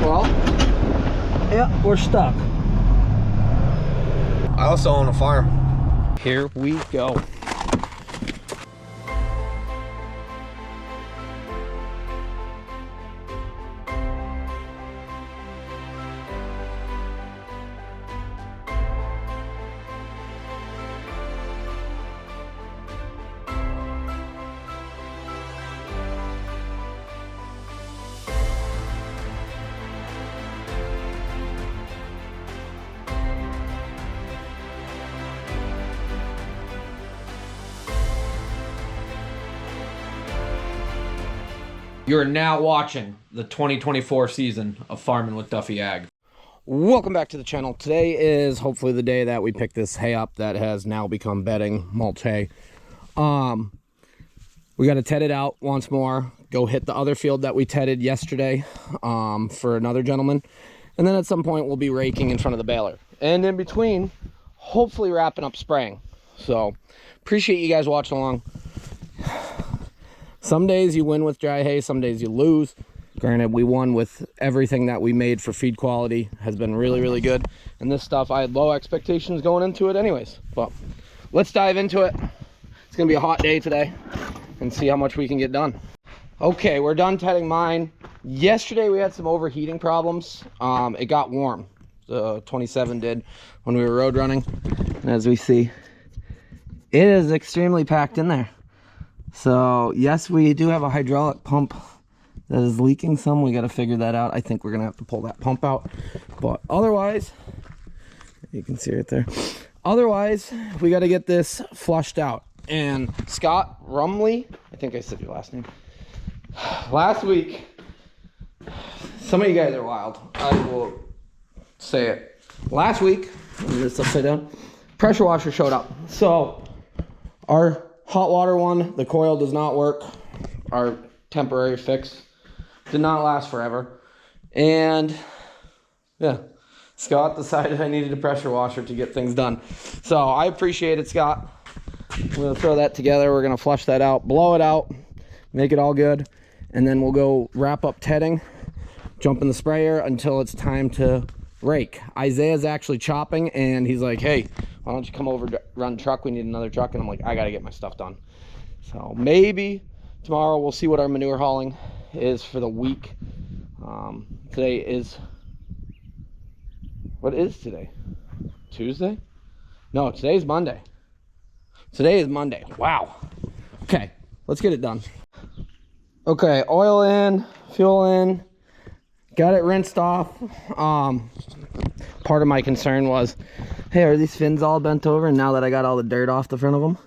Well, yeah, we're stuck. I also own a farm. Here we go. You're now watching the 2024 season of Farming with Duffy Ag. Welcome back to the channel. Today is hopefully the day that we pick this hay up that has now become bedding, mulch hay. We got to ted it out once more, go hit the other field that we tedded yesterday for another gentleman. And then at some point we'll be raking in front of the baler. And in between, hopefully wrapping up spraying. So appreciate you guys watching along. Some days you win with dry hay, some days you lose. Granted, we won with everything that we made for feed quality. Has been really, really good. And this stuff, I had low expectations going into it anyways. But let's dive into it. It's gonna be a hot day today and see how much we can get done. Okay, we're done tedding mine. Yesterday we had some overheating problems. It got warm. The 27 did when we were road running. And as we see, it is extremely packed in there. So yes, we do have a hydraulic pump that is leaking some. We got to figure that out. I think we're gonna have to pull that pump out, but otherwise, you can see right there, otherwise we got to get this flushed out. And Scott Rumley, I think I said your last name, last week, some of you guys are wild, I will say it. Last week, this upside down, pressure washer showed up. So our hot water one, the coil does not work. Our temporary fix did not last forever. And yeah, Scott decided I needed a pressure washer to get things done. So I appreciate it, Scott. I'm gonna throw that together. We're gonna flush that out, blow it out, make it all good. And then we'll go wrap up tedding, jump in the sprayer until it's time to rake. Isaiah's actually chopping and he's like, hey, why don't you come over to run truck? We need another truck. And I'm like, I gotta get my stuff done. So maybe tomorrow we'll see what our manure hauling is for the week. Today is, what is today? Tuesday? No, today's Monday. Today is Monday. Wow. Okay, let's get it done. Okay, oil in, fuel in, got it rinsed off. Part of my concern was, hey, are these fins all bent over? And now that I got all the dirt off the front of them,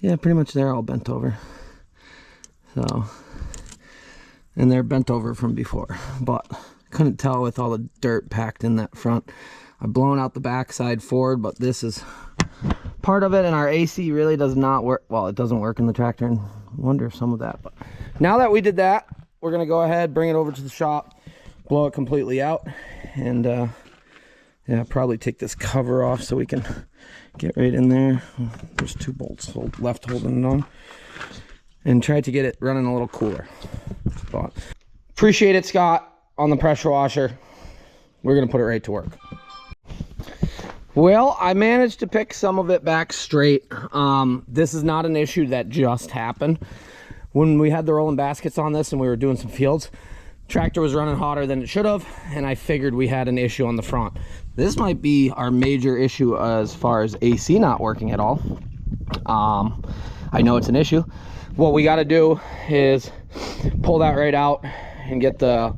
yeah, pretty much they're all bent over. So, and they're bent over from before, but couldn't tell with all the dirt packed in that front. I've blown out the backside forward, but this is part of it, and our AC really does not work. Well, it doesn't work in the tractor, and I wonder some of that. But now that we did that, we're gonna go ahead, bring it over to the shop, blow it completely out, and yeah, probably take this cover off so we can get right in there. There's two bolts left holding it on, and try to get it running a little cooler. But appreciate it, Scott, on the pressure washer. We're gonna put it right to work. Well, I managed to pick some of it back straight. This is not an issue that just happened. When we had the rolling baskets on this and we were doing some fields, tractor was running hotter than it should have, and I figured we had an issue on the front. This might be our major issue as far as AC not working at all. I know it's an issue. What we got to do is pull that right out and get the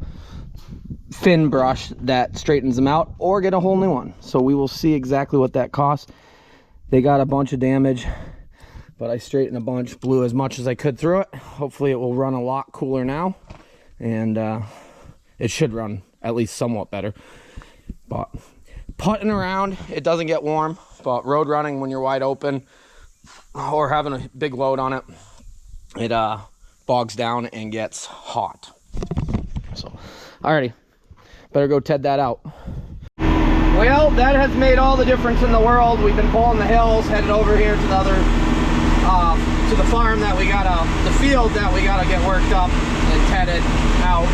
fin brush that straightens them out, or get a whole new one. So we will see exactly what that costs. They got a bunch of damage, but I straightened a bunch, blew as much as I could through it. Hopefully it will run a lot cooler now, and it should run at least somewhat better. But putting around, it doesn't get warm, but road running when you're wide open or having a big load on it, it bogs down and gets hot. So alrighty, better go ted that out. Well, that has made all the difference in the world. We've been pulling the hills, headed over here to the other to the farm that we gotta, the field that we gotta get worked up and tedded out.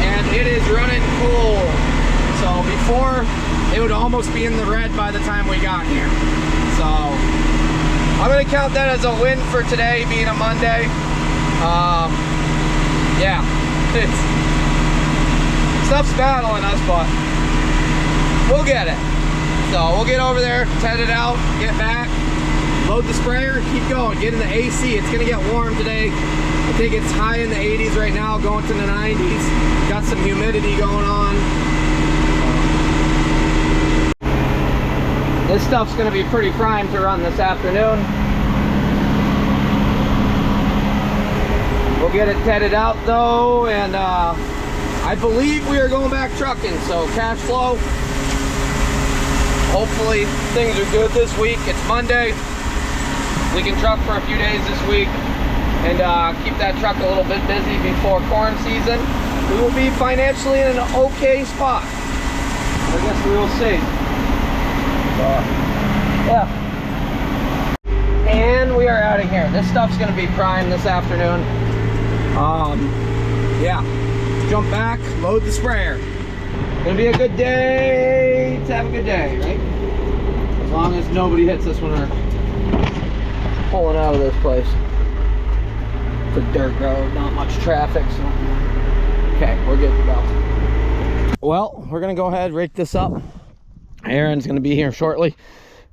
And and it is running cool. So before, it would almost be in the red by the time we got here. So I'm gonna count that as a win for today, being a Monday. Yeah, stuff's battling us, but we'll get it. So we'll get over there, tet it out, get back, load the sprayer, keep going, get in the AC. It's gonna get warm today. I think it's high in the 80s right now, going to the 90s. Got some humidity going on. This stuff's gonna be pretty primed to run this afternoon. We'll get it tetted out though, and I believe we are going back trucking, so cash flow. Hopefully things are good this week. It's Monday. We can truck for a few days this week and keep that truck a little bit busy before corn season. We will be financially in an okay spot. I guess we will see. Yeah. And we are out of here. This stuff's gonna be primed this afternoon. Yeah. Jump back, load the sprayer. Gonna be a good day to have a good day, right? As long as nobody hits us when we're pulling out of this place. It's a dirt road, not much traffic, so okay, we're good to go. Well, we're gonna go ahead, rake this up. Aaron's gonna be here shortly.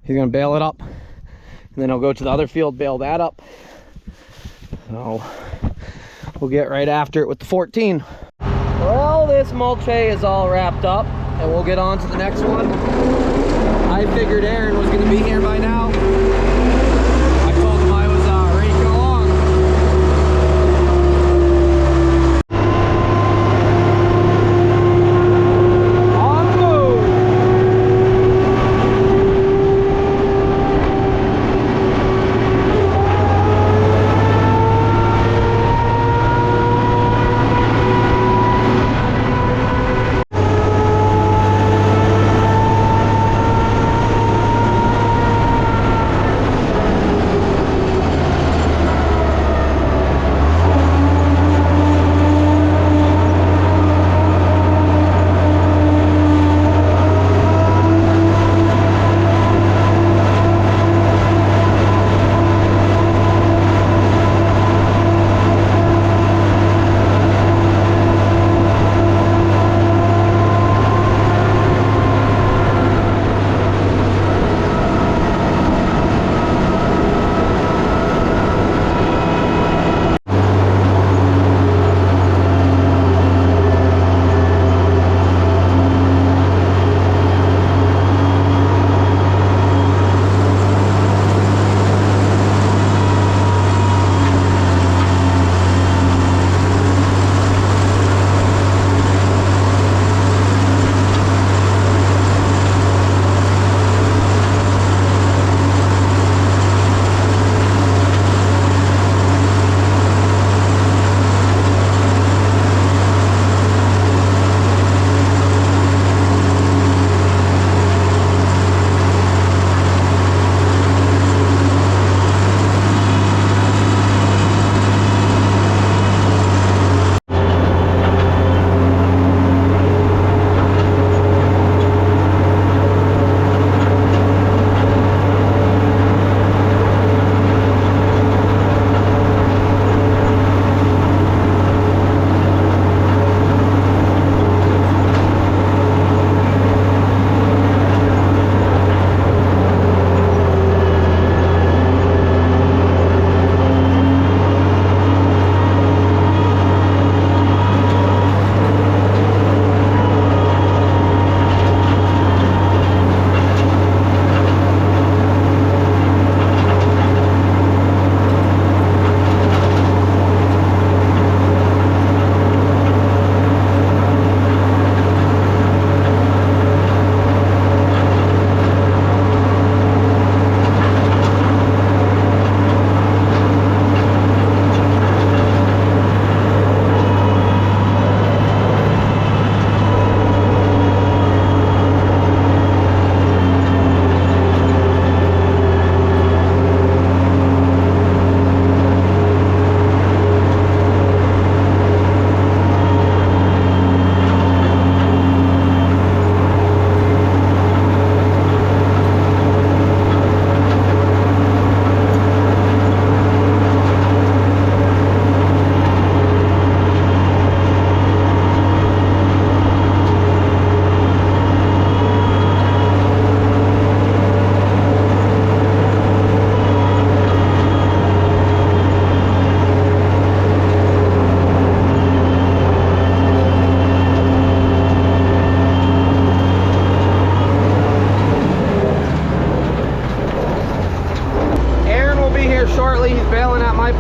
He's gonna bale it up, and then he'll go to the other field, bale that up. So we'll get right after it with the 14. Well, this mulch hay is all wrapped up, and we'll get on to the next one. I figured Aaron was going to be here by now. I told him I was raking along. On the move!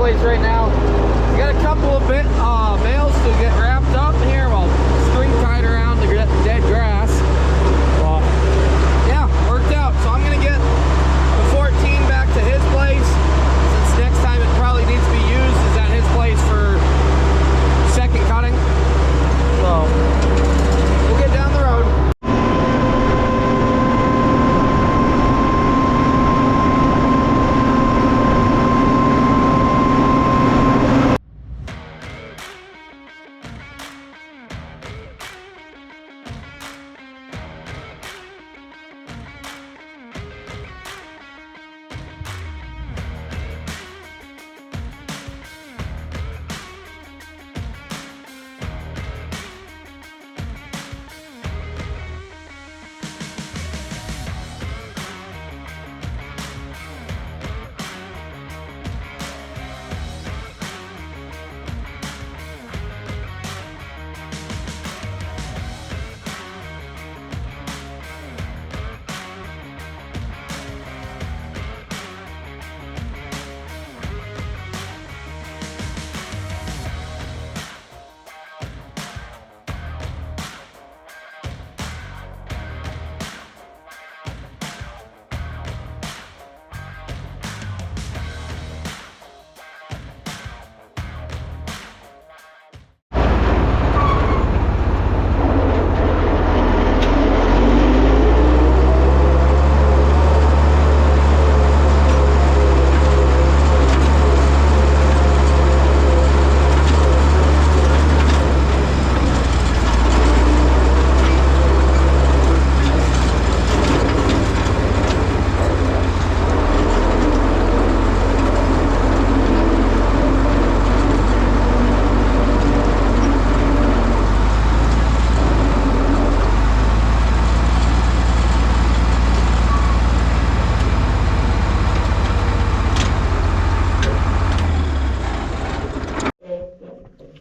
place right now. We got a couple of bales to get wrapped up here, well, string tied around the dead grass. Well, yeah, worked out. So I'm gonna get the 14 back to his place, since next time it probably needs to be used is at his place for second cutting. So we'll get down the road.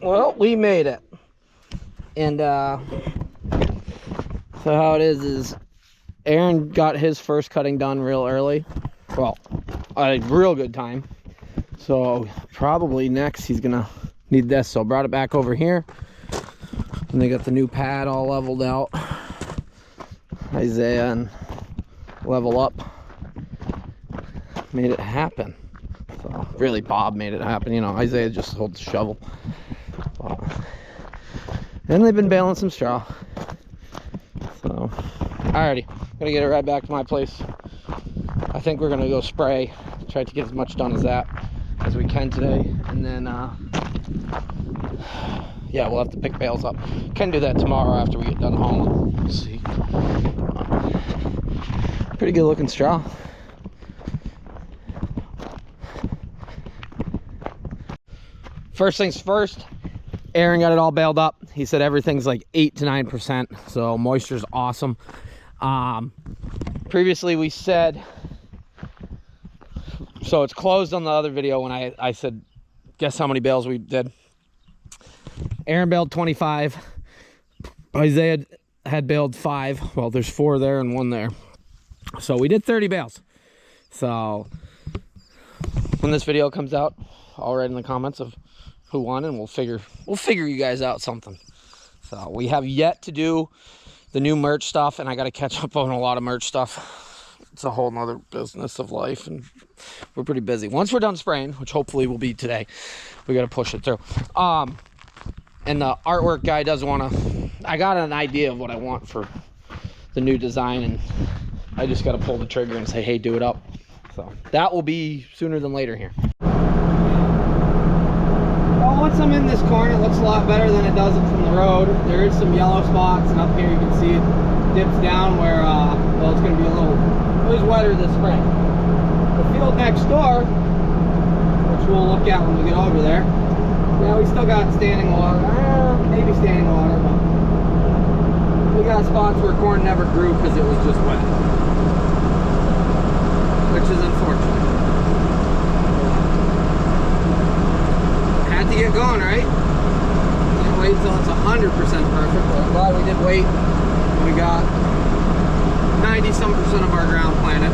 Well, we made it. And so how it is Aaron got his first cutting done real early. Well, a real good time. So probably next he's gonna need this. So I brought it back over here. And they got the new pad all leveled out. Isaiah and Level Up made it happen. So really Bob made it happen. You know, Isaiah just holds the shovel. And they've been baling some straw. So, alrighty, gonna get it right back to my place. I think we're gonna go spray, try to get as much done as that as we can today, and then yeah, we'll have to pick bales up. Can do that tomorrow after we get done home. We'll see. Pretty good looking straw. First things first, Aaron got it all baled up. He said everything's like 8 to 9%, so moisture's awesome. Previously we said, so it's closed on the other video when I said, guess how many bales we did. Aaron baled 25. Isaiah had baled 5. Well, there's 4 there and 1 there. So we did 30 bales. So when this video comes out, I'll write in the comments of who won, and we'll figure you guys out something. So we have yet to do the new merch stuff, and I got to catch up on a lot of merch stuff. It's a whole nother business of life, and we're pretty busy. Once we're done spraying, which hopefully will be today, we got to push it through. And the artwork guy does want to, I got an idea of what I want for the new design, and I just got to pull the trigger and say, hey, do it up. So that will be sooner than later here. Well, once I'm in this corner, it looks a lot better than it does from the road. There is some yellow spots, and up here you can see it dips down where, well, it's going to be it was wetter this spring. The field next door, which we'll look at when we get over there, yeah, we still got standing water, maybe standing water, but we got spots where corn never grew because it was just wet, which is unfortunate. Had to get going, right? Can't wait until it's 100% perfect, but I'm glad we did wait. We got 90-some% of our ground planted.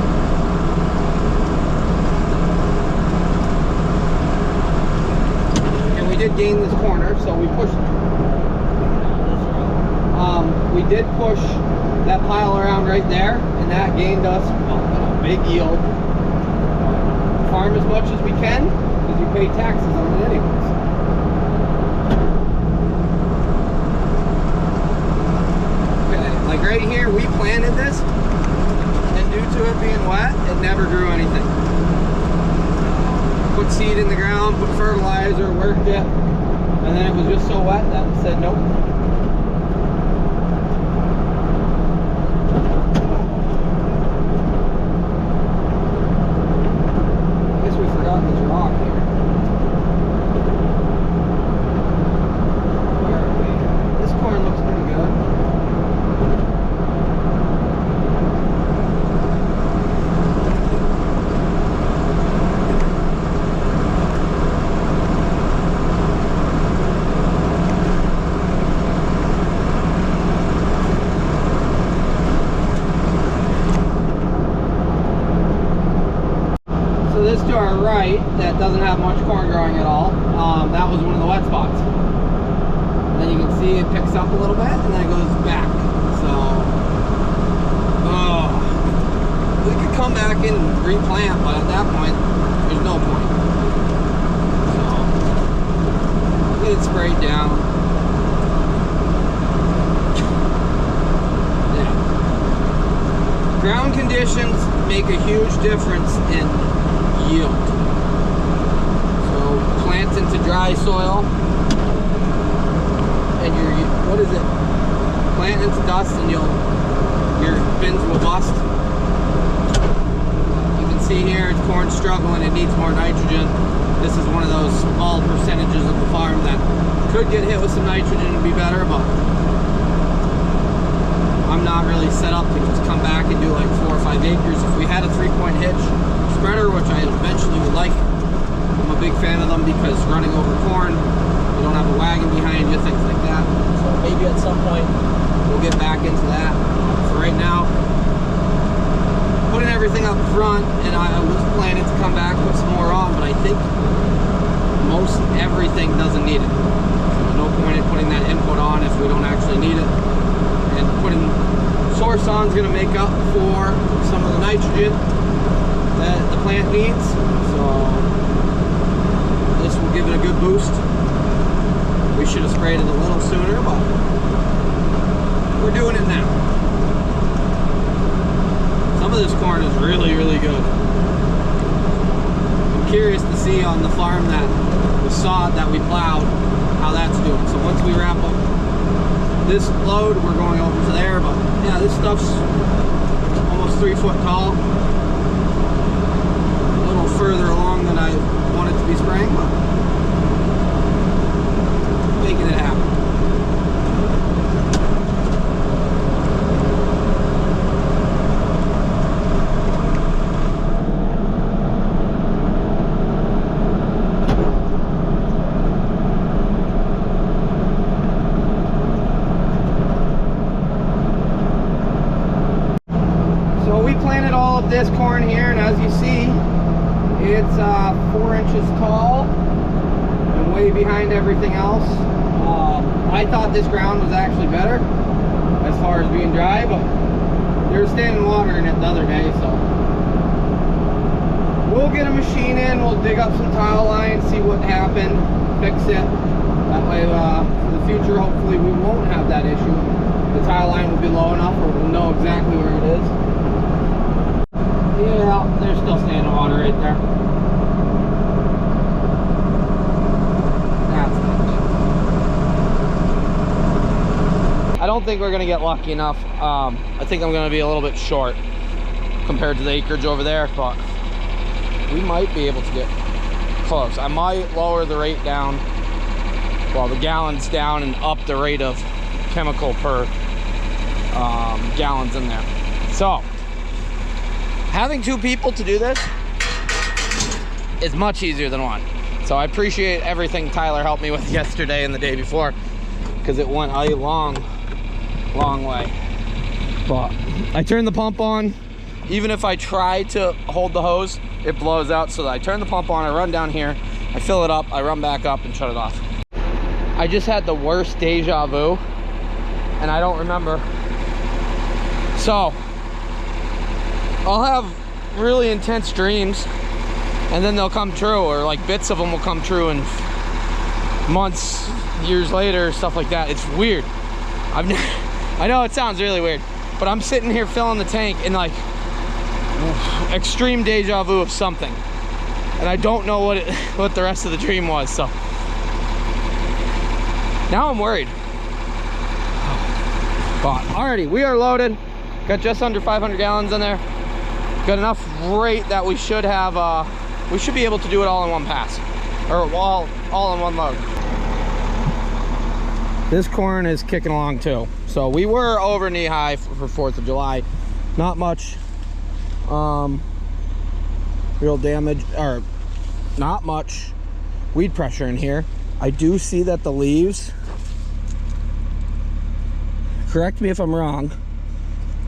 did gain this corner, so we pushed. We did push that pile around right there, and that gained us a big yield. Farm as much as we can, because you pay taxes on it anyways. Okay, like right here, we planted this, and due to it being wet, it never grew anything. Put seed in the ground, put fertilizer, worked it, and then it was just so wet that it said nope. To our right, that doesn't have much corn growing at all. That was one of the wet spots. And then you can see it picks up a little bit and then it goes back. So, we could come back and replant, but at that point, there's no point. So, get it sprayed down. Yeah. Ground conditions make a huge difference in yield. So plant into dry soil and what is it? Plant into dust and your bins will bust. You can see here it's corn struggling, it needs more nitrogen. This is one of those small percentages of the farm that could get hit with some nitrogen and be better, but I'm not really set up to just come back and do like 4 or 5 acres. If we had a 3-point hitch spreader, which I eventually would like, I'm a big fan of them because running over corn, you don't have a wagon behind you, things like that. So maybe at some point we'll get back into that. For right now, putting everything up front, and I was planning to come back, put some more on, but I think most everything doesn't need it. So there's no point in putting that input on if we don't actually need it. And putting source on is going to make up for some of the nitrogen that the plant needs, so this will give it a good boost. We should have sprayed it a little sooner, but we're doing it now. Some of this corn is really, really good. I'm curious to see on the farm that was sod that we plowed, how that's doing. So once we wrap up this load, we're going over to there, but yeah, this stuff's almost 3 foot tall. Further along than I wanted to be spraying, but making it happen. So we planted all of this corn here, and as you see, it's 4 inches tall and way behind everything else. I thought this ground was actually better as far as being dry, but there was standing water in it the other day, so we'll get a machine in, we'll dig up some tile lines, see what happened, fix it. That way for the future, hopefully we won't have that issue. The tile line will be low enough or we'll know exactly where it is. Yeah, there's still standing water right there. That's not good. I don't think we're gonna get lucky enough. I think I'm gonna be a little bit short compared to the acreage over there, but we might be able to get close. I might lower the rate down, well, the gallons down, and up the rate of chemical per gallons in there. So having 2 people to do this is much easier than 1. So I appreciate everything Tyler helped me with yesterday and the day before, because it went a long way. But I turned the pump on. Even if I try to hold the hose, it blows out. So I turn the pump on, I run down here, I fill it up, I run back up and shut it off. I just had the worst deja vu, and I don't remember. So I'll have really intense dreams, and then they'll come true, or like bits of them will come true in months, years later, stuff like that. It's weird. I know it sounds really weird, but I'm sitting here filling the tank in like extreme deja vu of something, and I don't know what the rest of the dream was. So now I'm worried. But alrighty, we are loaded. Got just under 500 gallons in there. Got enough rate that we should have we should be able to do it all in one pass, or all in one load. This corn is kicking along too. So we were over knee high for 4th of July. Not much real damage, or not much weed pressure in here. I do see that the leaves, correct me if I'm wrong,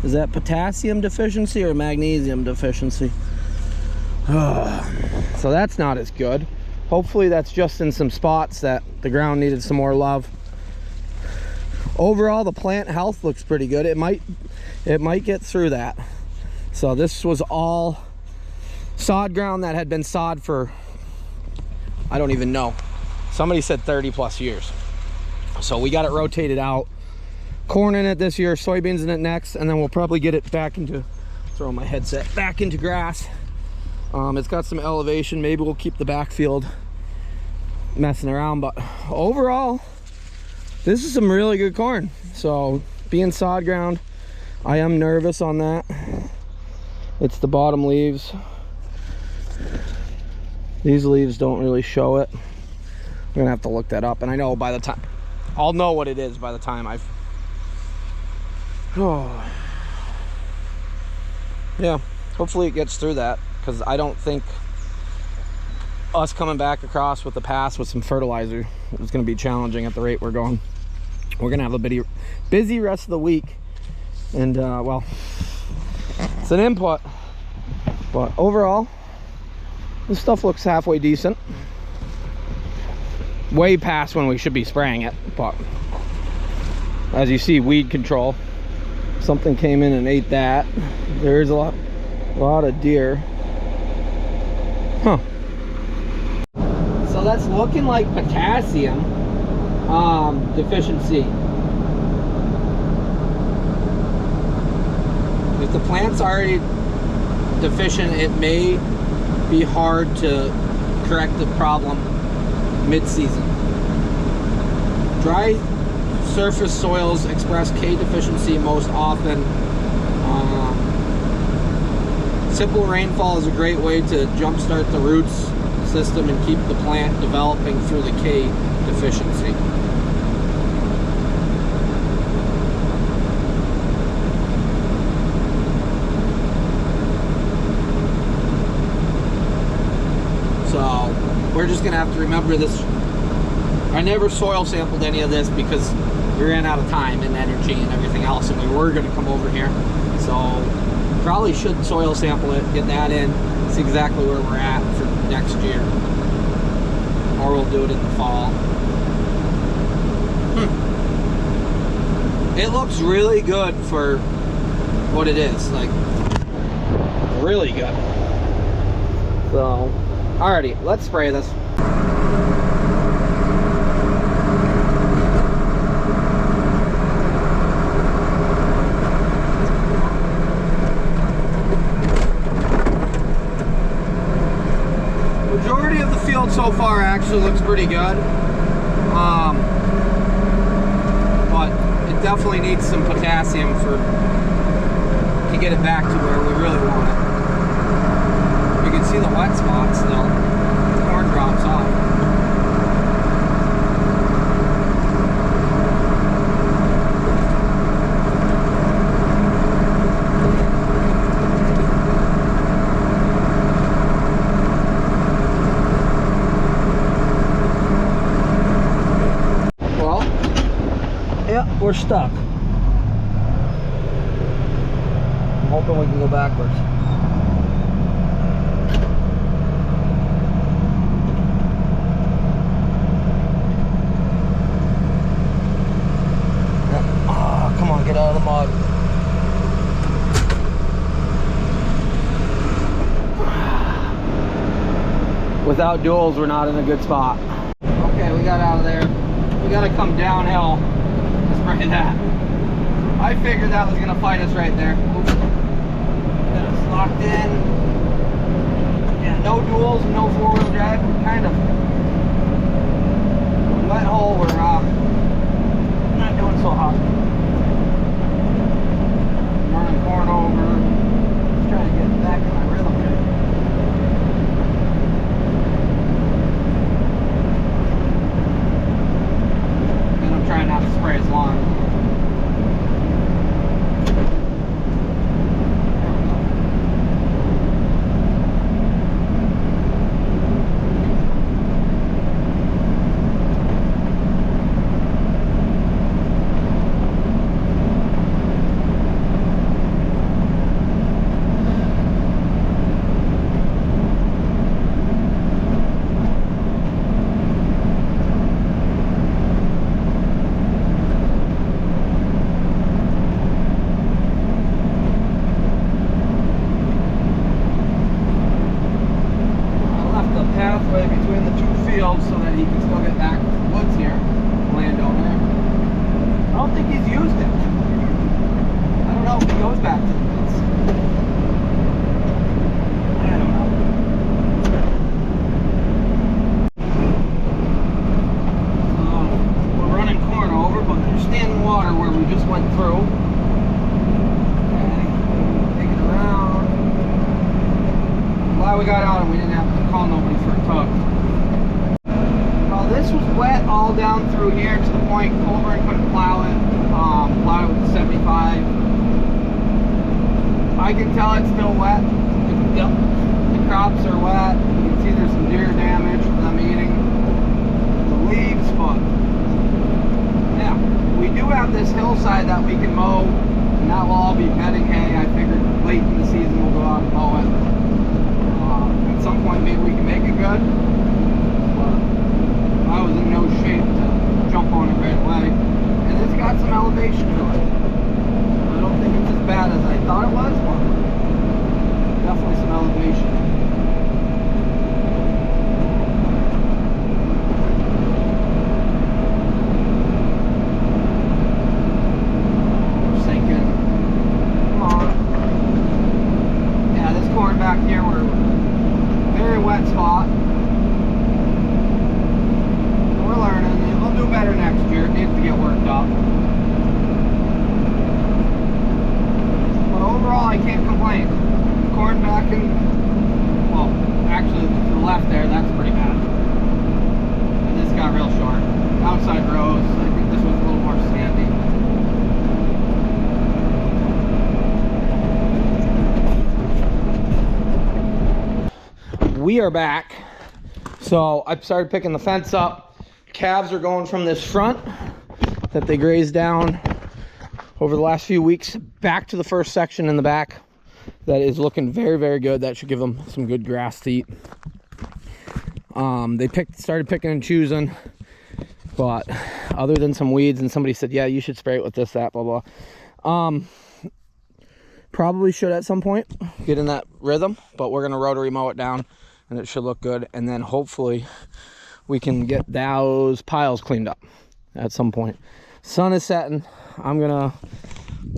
is that potassium deficiency or magnesium deficiency? So that's not as good. Hopefully that's just in some spots that the ground needed some more love. Overall, the plant health looks pretty good. It might get through that. So this was all sod ground that had been sod for, I don't even know. Somebody said 30 plus years. So we got it rotated out. Corn in it this year, soybeans in it next, and then we'll probably get it back into, throw my headset, back into grass. It's got some elevation. Maybe we'll keep the backfield messing around, but overall, this is some really good corn. So being sod ground, I am nervous on that. It's the bottom leaves. These leaves don't really show it. I'm gonna have to look that up, and I know by the time, I'll know what it is by the time I've, oh yeah, hopefully it gets through that, because I don't think us coming back across with the pass with some fertilizer is going to be challenging at the rate we're going. We're going to have a busy rest of the week, and well, it's an input, but overall this stuff looks halfway decent. Way past when we should be spraying it, but as you see, weed control, something came in and ate that. There's a lot of deer. Huh. So that's looking like potassium deficiency. If the plant's already deficient, it may be hard to correct the problem mid-season. Dry surface soils express K deficiency most often. Simple rainfall is a great way to jumpstart the roots system and keep the plant developing through the K deficiency. So we're just gonna have to remember this. I never soil sampled any of this because we ran out of time and energy and everything else, and we were gonna come over here. So probably should soil sample it, get that in, see exactly where we're at for next year. Or we'll do it in the fall. It looks really good for what it is, like really good. So, alrighty, let's spray this. Majority of the field so far actually looks pretty good, but it definitely needs some potassium to get it back to where we really want it. You can see the wet spots still. The corn drops off. We're stuck. I'm hoping we can go backwards. Without duals, we're not in a good spot. Okay, we got out of there. We gotta come downhill to spray that. I figured that was gonna fight us right there. Got us locked in. Yeah, no duals, no four-wheel drive. We're kind of wet hole. We're not doing so hot. Running corn over. Just trying to get back in my rhythm here. Trying not to spray as long. Pathway between the two fields so that he can still get back to the woods here, landowner. I don't think he's used it. I don't know if he goes back to the woods. I don't know. We're running corn over, but there's standing water where we just went through. Okay, take it around. Glad we got out and we didn't have to call nobody for a tug. Well, this was wet all down through here to the point Colburn couldn't plow it. Plowed it with 75. I can tell it's still wet. The crops are wet. You can see there's some deer damage from them eating the leaves, but yeah, we do have this hillside that we can mow, and that will all be bedding hay. I figured late in the season we'll go out and mow it. At some point maybe we can make it good, but I was in no shape to jump on it right away, and it's got some elevation to it. I don't think it's as bad as I thought it was, but definitely some elevation. Sinking. Come on. Yeah, this corn back here, we're very wet spot. We're learning. We'll do better next year. It needs to get worked up. But overall, I can't complain. Corn back in, well, actually to the left there, that's pretty bad. And this got real short. Outside rows, I think this was a little more sandy. We are back. So I started picking the fence up. Calves are going from this front that they grazed down over the last few weeks back to the first section in the back that is looking very, very good. That should give them some good grass to eat. They started picking and choosing, but other than some weeds, and somebody said, yeah, you should spray it with this, that, blah, blah. Probably should at some point get in that rhythm, but we're gonna rotary mow it down and it should look good, and then hopefully we can get those piles cleaned up at some point. Sun is setting. I'm gonna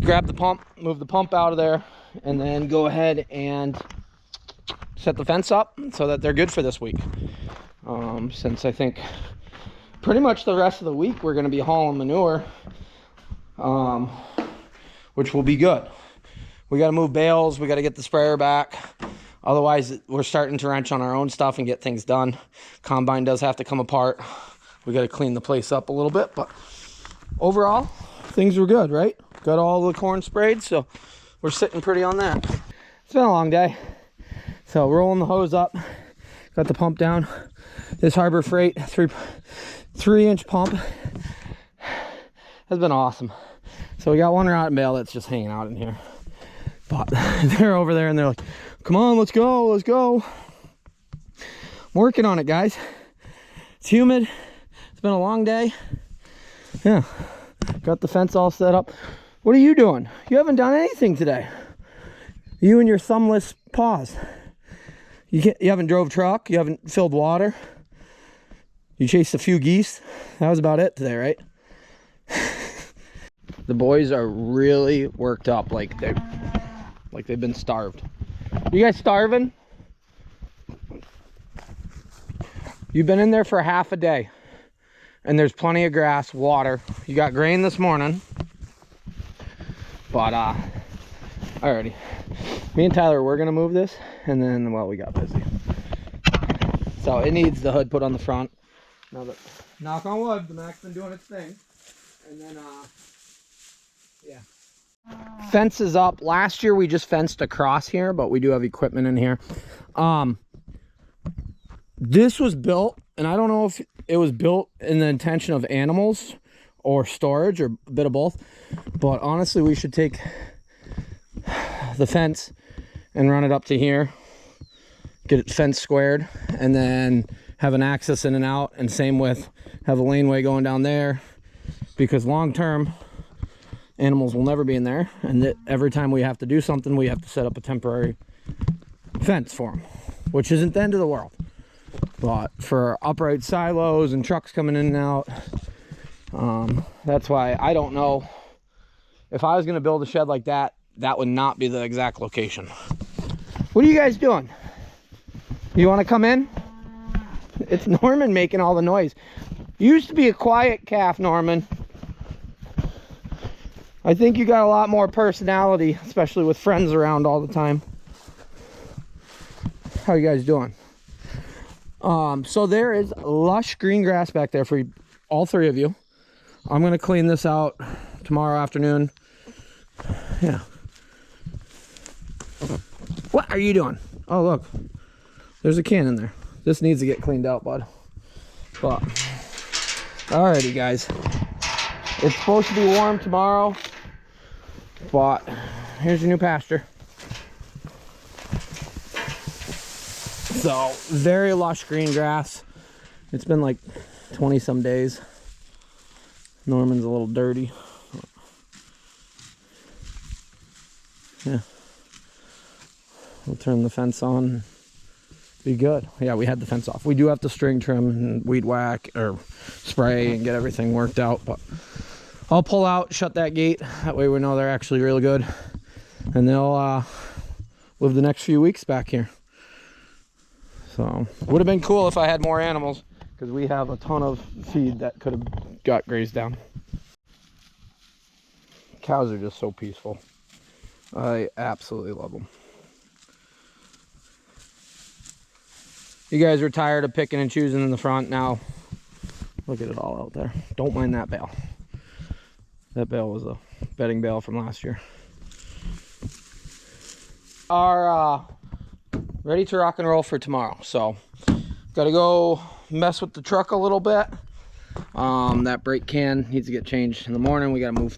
grab the pump, move the pump out of there, and then go ahead and set the fence up so that they're good for this week. Since I think pretty much the rest of the week we're gonna be hauling manure, which will be good. We got to move bales. We got to get the sprayer back. Otherwise, we're starting to wrench on our own stuff and get things done. Combine does have to come apart. We got to clean the place up a little bit, but overall, things were good, right? Got all the corn sprayed, so we're sitting pretty on that. It's been a long day. So rolling the hose up, got the pump down. This Harbor Freight 3-inch pump has been awesome. So we got one rotten bale that's just hanging out in here. But they're over there and they're like, come on, let's go, let's go. I'm working on it, guys. It's humid. It's been a long day. Yeah, got the fence all set up. What are you doing? You haven't done anything today. You and your thumbless paws. You haven't drove truck. You haven't filled water. You chased a few geese. That was about it today, right? The boys are really worked up, like they've been starved. You guys starving? You've been in there for half a day, and there's plenty of grass, water. You got grain this morning, but alrighty. Me and Tyler, we're gonna move this, and then, well, we got busy. So it needs the hood put on the front. Now that, knock on wood, the Mac's been doing its thing. And then, yeah. Fence is up. Last year we just fenced across here, but we do have equipment in here. This was built, and I don't know if it was built in the intention of animals or storage or a bit of both, but honestly we should take the fence and run it up to here, get it fence squared, and then have an access in and out, and same with have a laneway going down there, because long term animals will never be in there, and that every time we have to do something we have to set up a temporary fence for them, which isn't the end of the world. But for upright silos and trucks coming in and out, that's why I don't know if I was going to build a shed like that, that would not be the exact location. What are you guys doing? You want to come in? It's Norman making all the noise. You used to be a quiet calf, Norman. I think you got a lot more personality, especially with friends around all the time. How you guys doing? So there is lush green grass back there for all three of you. I'm going to clean this out tomorrow afternoon. Yeah. What are you doing? Oh, look. There's a can in there. This needs to get cleaned out, bud. But, alrighty, guys. It's supposed to be warm tomorrow, but here's your new pasture. So, very lush green grass. It's been like 20 some days. Norman's a little dirty. Yeah. We'll turn the fence on. Be good. Yeah, we had the fence off. We do have to string trim and weed whack or spray and get everything worked out, but I'll pull out, shut that gate. That way we know they're actually really good, and they'll live the next few weeks back here. So would have been cool if I had more animals, because we have a ton of feed that could have got grazed down. Cows are just so peaceful. I absolutely love them. You guys are tired of picking and choosing in the front. Now look at it all out there. Don't mind that bale. That bale was a bedding bale from last year. Are ready to rock and roll for tomorrow. So gotta go mess with the truck a little bit. That brake can needs to get changed in the morning. We gotta move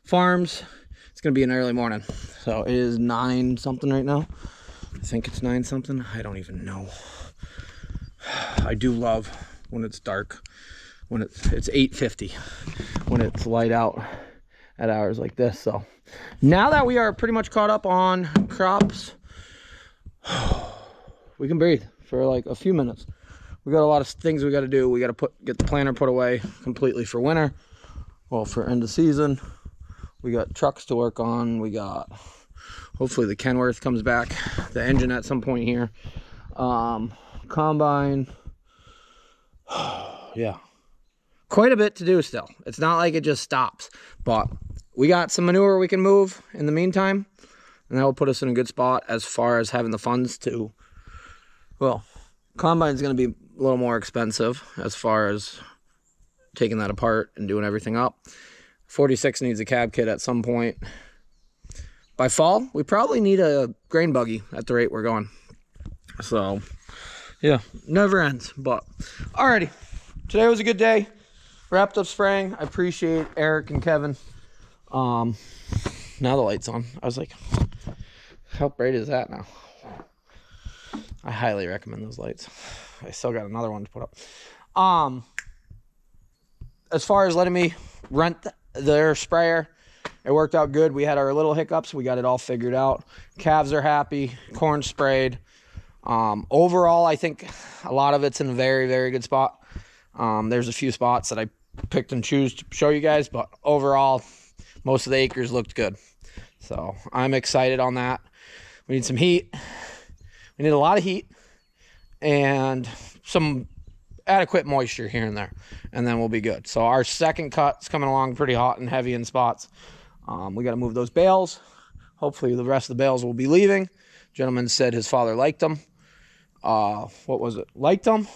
farms. It's gonna be an early morning. So it is 9 something right now. I think it's 9 something. I don't even know. I do love when it's dark. When it's 8:50 when it's light out at hours like this. So now that we are pretty much caught up on crops, we can breathe for like a few minutes. We got a lot of things we got to do. We got to get the planter put away completely for winter. Well, for end of season, we got trucks to work on. We got, hopefully the Kenworth comes back, the engine at some point here. Combine. Yeah. Quite a bit to do still. It's not like it just stops, but we got some manure we can move in the meantime, and that will put us in a good spot as far as having the funds to, well, combine's going to be a little more expensive as far as taking that apart and doing everything up. 46 needs a cab kit at some point. By fall, we probably need a grain buggy at the rate we're going. So, yeah, never ends. But, alrighty. Today was a good day. Wrapped up spraying. I appreciate Eric and Kevin. Now the light's on. I was like, how bright is that now? I highly recommend those lights. I still got another one to put up. As far as letting me rent their sprayer. It worked out good. We had our little hiccups. We got it all figured out. Calves are happy. Corn sprayed. Overall, I think a lot of it's in a very, very good spot. There's a few spots that I picked and choose to show you guys, but overall, most of the acres looked good. So I'm excited on that. We need some heat. We need a lot of heat and some adequate moisture here and there, and then we'll be good. So our second cut's coming along pretty hot and heavy in spots. We got to move those bales. Hopefully the rest of the bales will be leaving. Gentleman said his father liked them. What was it? Liked them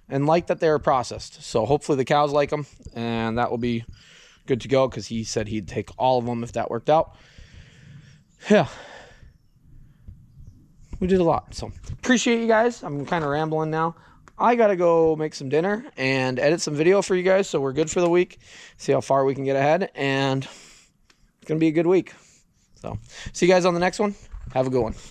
and liked that they were processed. So hopefully the cows like them, and that will be good to go, because he said he'd take all of them if that worked out. Yeah. We did a lot. So appreciate you guys. I'm kind of rambling now. I got to go make some dinner and edit some video for you guys, so we're good for the week. See how far we can get ahead, and it's going to be a good week. So see you guys on the next one. Have a good one.